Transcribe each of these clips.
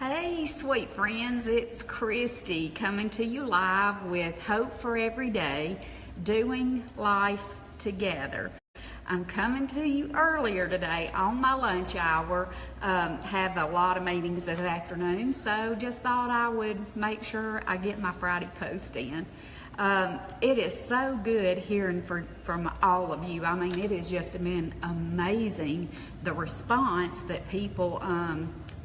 Hey, sweet friends, it's Christy coming to you live with Hope for Every Day, doing life together. I'm coming to you earlier today on my lunch hour. Have a lot of meetings this afternoon, so just thought I would make sure I get my Friday post in. It is so good hearing from all of you. I mean, it has just been amazing, the response that people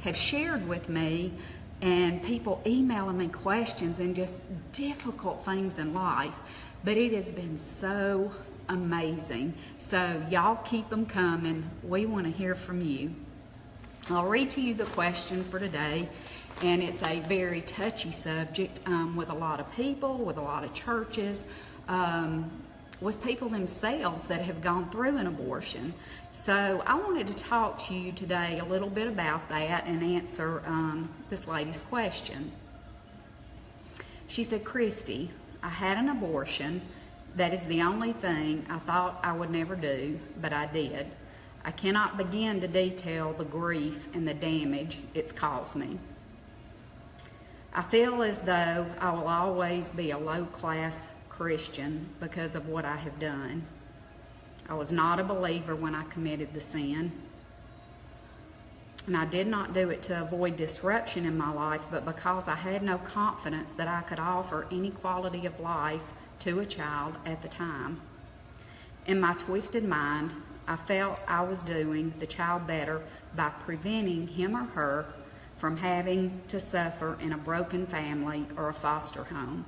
have shared with me, and people emailing me questions and just difficult things in life. But it has been so amazing. So y'all keep them coming. We want to hear from you. I'll read to you the question for today, and it's a very touchy subject with a lot of people, with a lot of churches, with people themselves that have gone through an abortion. So I wanted to talk to you today a little bit about that and answer this lady's question. She said, Christy, I had an abortion. That is the only thing I thought I would never do, but I did. I cannot begin to detail the grief and the damage it's caused me. I feel as though I will always be a low-class Christian because of what I have done. I was not a believer when I committed the sin, and I did not do it to avoid disruption in my life, but because I had no confidence that I could offer any quality of life to a child at the time. In my twisted mind, I felt I was doing the child better by preventing him or her from having to suffer in a broken family or a foster home.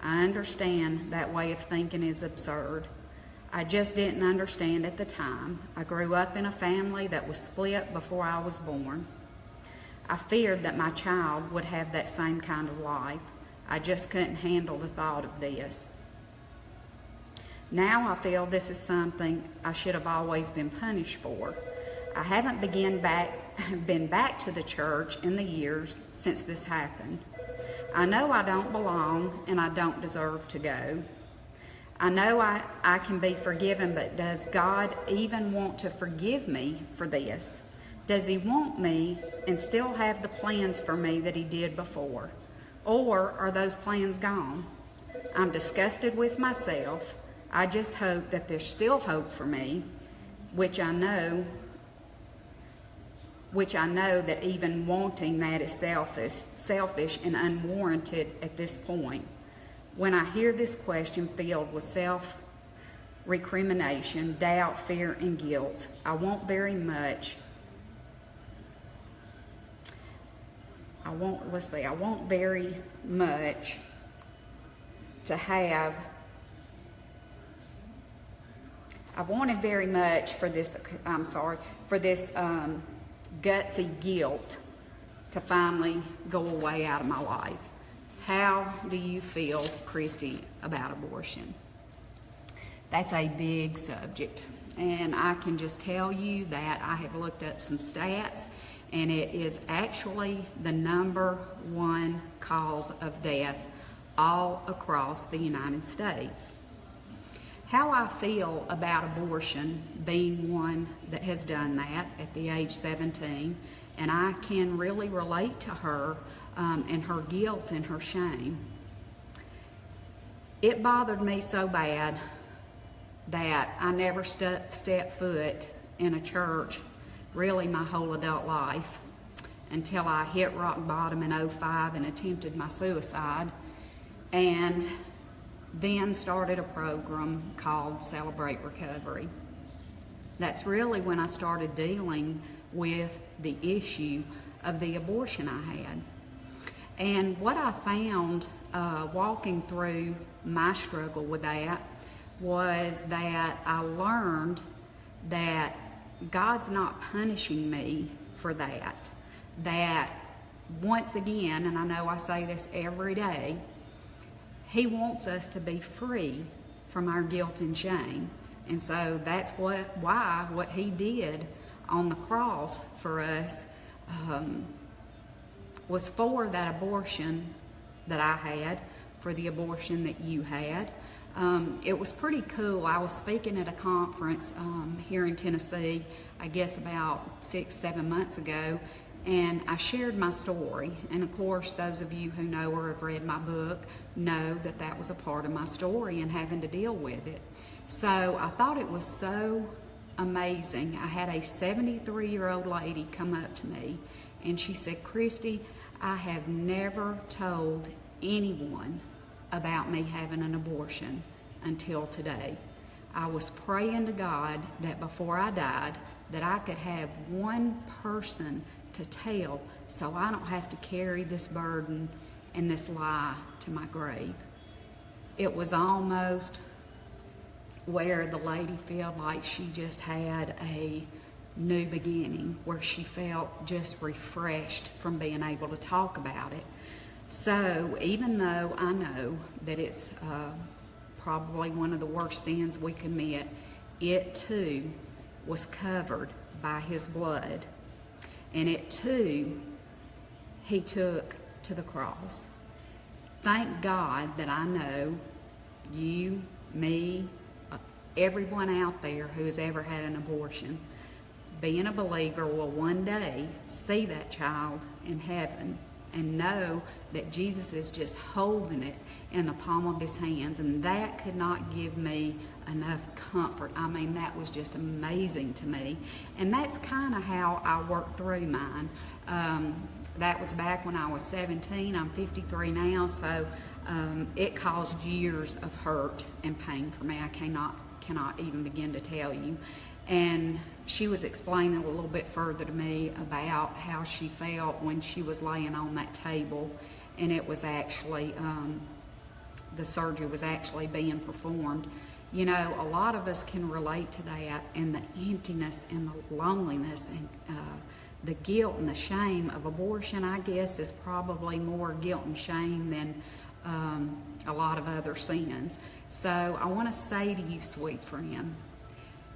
I understand that way of thinking is absurd. I just didn't understand at the time. I grew up in a family that was split before I was born. I feared that my child would have that same kind of life. I just couldn't handle the thought of this. Now I feel this is something I should have always been punished for. I haven't been back to the church in the years since this happened. I know I don't belong and I don't deserve to go. I know I can be forgiven, but does God even want to forgive me for this? Does He want me and still have the plans for me that He did before? Or are those plans gone? I'm disgusted with myself. I just hope that there's still hope for me, which I know that even wanting that is selfish and unwarranted at this point. When I hear this question filled with self-recrimination, doubt, fear, and guilt, I want very much to have, I wanted very much for this, gutsy guilt to finally go away out of my life. How do you feel, Christy, about abortion? That's a big subject, and I can just tell you that I have looked up some stats, and it is actually the #1 cause of death all across the United States. How I feel about abortion, being one that has done that at the age 17, and I can really relate to her and her guilt and her shame. It bothered me so bad that I never stepped foot in a church really my whole adult life until I hit rock bottom in 2005 and attempted my suicide, and then started a program called Celebrate Recovery. That's really when I started dealing with the issue of the abortion I had. And what I found walking through my struggle with that was that I learned that God's not punishing me for that. That once again, and I know I say this every day, He wants us to be free from our guilt and shame. And so that's why what He did on the cross for us was for that abortion that I had, for the abortion that you had. It was pretty cool. I was speaking at a conference here in Tennessee, I guess about 6-7 months ago, and I shared my story. And of course, those of you who know or have read my book know that that was a part of my story and having to deal with it. So I thought it was so amazing. I had a 73-year-old lady come up to me and she said, "Christy, I have never told anyone about me having an abortion until today. I was praying to God that before I died that I could have one person to tell so I don't have to carry this burden and this lie to my grave." It was almost where the lady felt like she just had a new beginning, where she felt just refreshed from being able to talk about it. So even though I know that it's probably one of the worst sins we commit, it too was covered by his blood, and it too he took to the cross. Thank God that I know you, me, everyone out there who's ever had an abortion, being a believer, will one day see that child in heaven and know that Jesus is just holding it in the palm of his hands. And that could not give me enough comfort. I mean, that was just amazing to me. And that's kind of how I worked through mine. That was back when I was 17. I'm 53 now, so it caused years of hurt and pain for me. I cannot even begin to tell you. And she was explaining a little bit further to me about how she felt when she was laying on that table, and it was actually, the surgery was actually being performed. You know, a lot of us can relate to that, and the emptiness and the loneliness and the guilt and the shame of abortion, I guess, is probably more guilt and shame than a lot of other sins. So I want to say to you, sweet friend,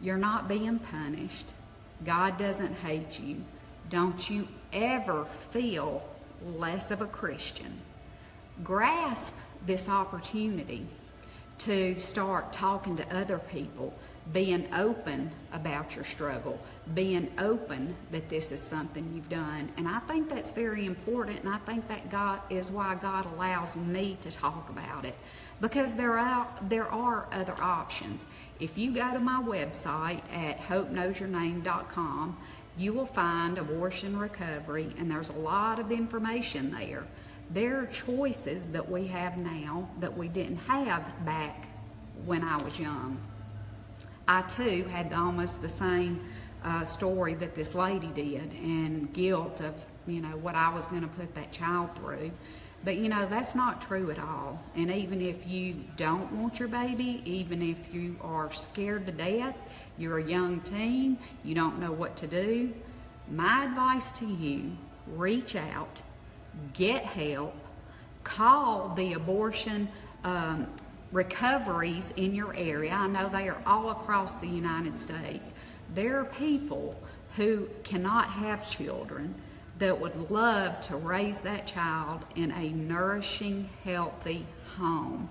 you're not being punished. God doesn't hate you. Don't you ever feel less of a Christian. Grasp this opportunity to start talking to other people, being open about your struggle, being open that this is something you've done. And I think that's very important, and I think that God is why God allows me to talk about it, because there are other options. If you go to my website at hopeknowsyourname.com, you will find abortion recovery, and there's a lot of information there. There are choices that we have now that we didn't have back when I was young. I too had almost the same story that this lady did, and guilt of, you know, what I was going to put that child through. But you know, that's not true at all. And even if you don't want your baby, even if you are scared to death, you're a young teen, you don't know what to do, my advice to you, reach out, get help, call the abortion recoveries in your area. I know they are all across the United States. There are people who cannot have children that would love to raise that child in a nourishing, healthy home.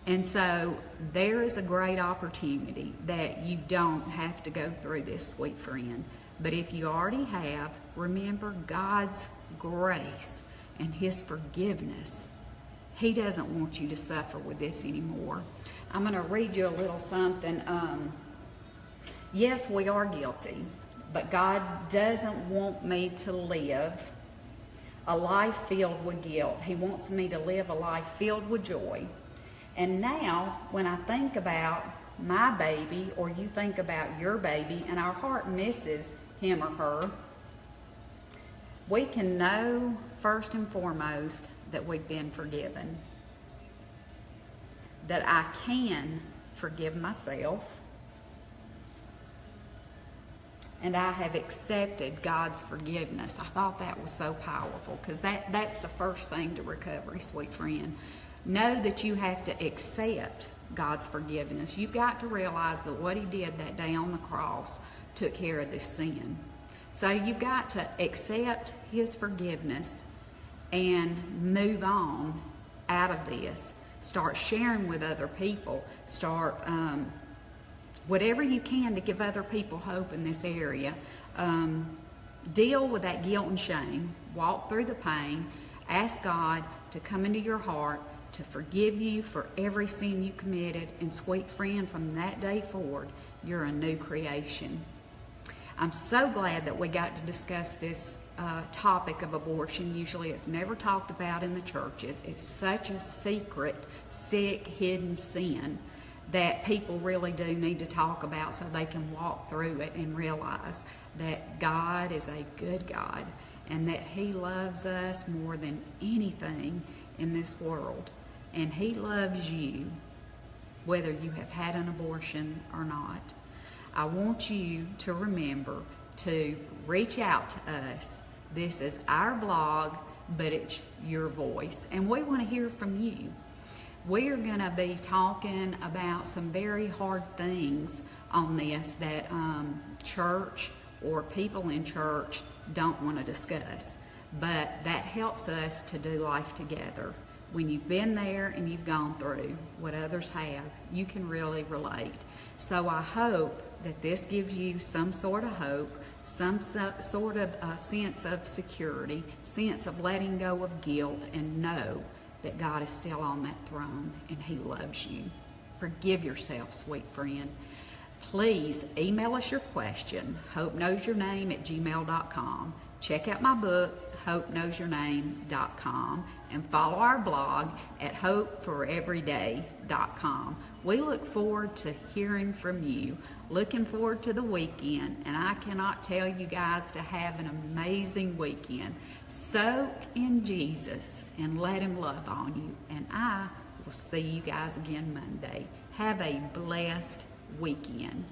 And so there is a great opportunity that you don't have to go through this, sweet friend. But if you already have, remember God's grace and his forgiveness. He doesn't want you to suffer with this anymore. I'm going to read you a little something. Yes, we are guilty, but God doesn't want me to live a life filled with guilt. He wants me to live a life filled with joy. And now, when I think about my baby, or you think about your baby, and our heart misses him or her, we can know first and foremost that we've been forgiven, that I can forgive myself, and I have accepted God's forgiveness. I thought that was so powerful, because that's the first thing to recovery, sweet friend. Know that you have to accept God's forgiveness. You've got to realize that what he did that day on the cross took care of this sin. So you've got to accept his forgiveness and move on out of this. Start sharing with other people. Start whatever you can to give other people hope in this area. deal with that guilt and shame, walk through the pain, ask God to come into your heart, to forgive you for every sin you committed, and sweet friend, from that day forward, you're a new creation. I'm so glad that we got to discuss this topic of abortion. Usually it's never talked about in the churches. It's such a secret, sick, hidden sin that people really do need to talk about so they can walk through it and realize that God is a good God and that He loves us more than anything in this world. And He loves you whether you have had an abortion or not. I want you to remember to reach out to us. This is our blog, but it's your voice, and we want to hear from you. We are going to be talking about some very hard things on this that church or people in church don't want to discuss, but that helps us to do life together. When you've been there and you've gone through what others have, you can really relate. So I hope that this gives you some sort of hope, some sort of sense of security, sense of letting go of guilt, and know that God is still on that throne and He loves you. Forgive yourself, sweet friend. Please email us your question, hopeknowsyourname@gmail.com. Check out my book, hopeknowsyourname.com, and follow our blog at hopeforeveryday.com. We look forward to hearing from you. Looking forward to the weekend, and I cannot tell you guys to have an amazing weekend. Soak in Jesus and let Him love on you, and I will see you guys again Monday. Have a blessed weekend.